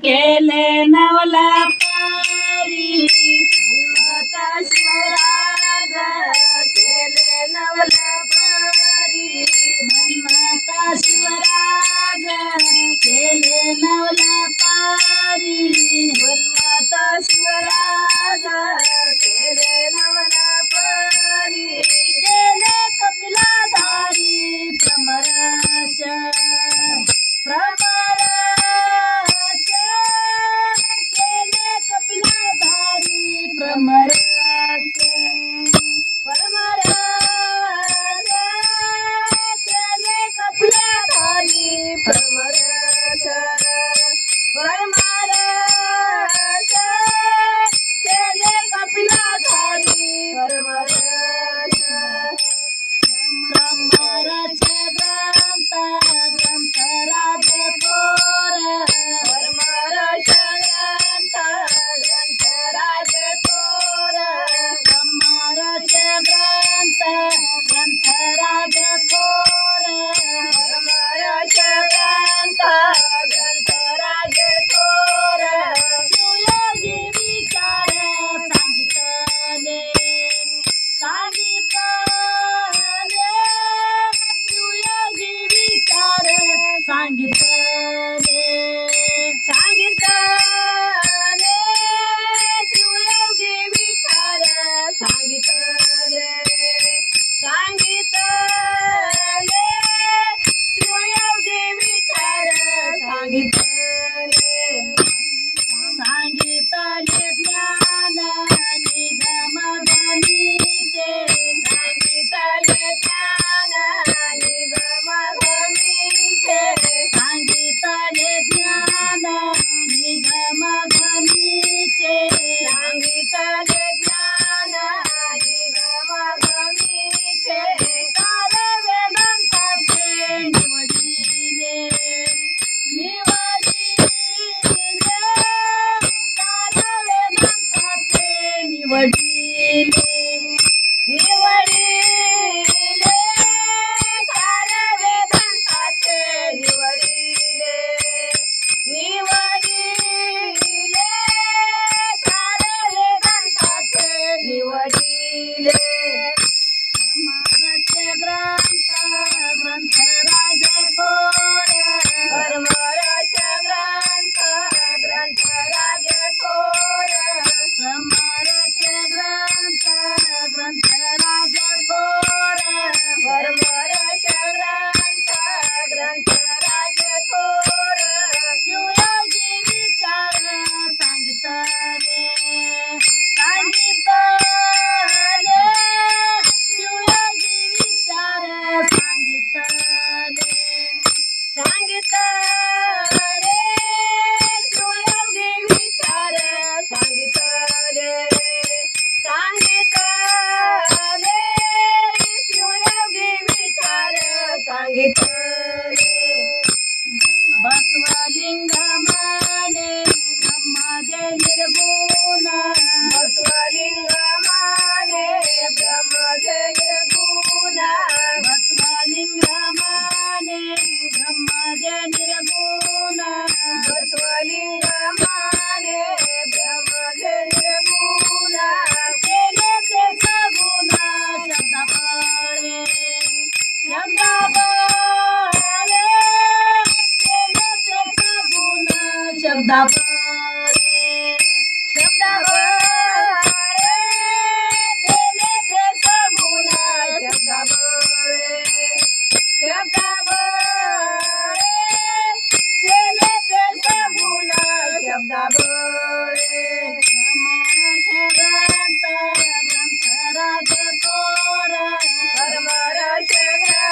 केले नवला पारी माता शिवराज केले नवला पारी माता शिवराज केले नवला पारी माता शिवराज केले नवला पारी केले कपिलाधारी प्रमराश केले कपिलाधारी प्रमराश केले कपिलाधारी प्रमराश केले कपिलाधारी प्रमराश प्रमराश ग्रंथ ग्रंथराज थोर प्रमराश ग्रंथ ग्रंथराज थोर प्रमराश ग्रंथ ग्रंथराज थोर प्रमराश ग्रंथ ग्रंथराज थोर शिवयोगी विचार सांगितले शिवयोगी विचार सांगितले शिवयोगी विचार सांगितले शिवयोगी विचार सांगितले ज्ञान निगम गमीचे सांगितले ज्ञान निगम गमीचे सांगितले ज्ञान निगम गमीचे सांगितले ज्ञान निगम गमीचे सार वेदांताचे निवडिले सार वेदांताचे निवडिले सार वेदांताचे निवडिले सार वेदांताचे निवडिले प्रमराश ग्रंथ ग्रंथराज थोर प्रमराश ग्रंथ ग्रंथराज थोर प्रमराश ग्रंथ ग्रंथराज थोर प्रमराश ग्रंथ ग्रंथराज थोर शिवयोगी विचार सांगितले शिवयोगी विचार सांगितले शिवयोगी विचार सांगितले शिवयोगी विचार सांगितले बसवलिंग माने ब्रह्माजे निर्गुण बसवलिंग माने ब्रह्माजे निर्गुण बसवलिंग माने ब्रह्माजे निर्गुण बसवलिंग माने ब्रह्माजे निर्गुण केले ते सगुण शब्दाबळे केले ते सगुण शब्दाबळे केले ते सगुण शब्दाबळे केले ते सगुण शब्दाबळे प्रमराश ग्रंथ ग्रंथराज थोर प्रमराश ग्रंथ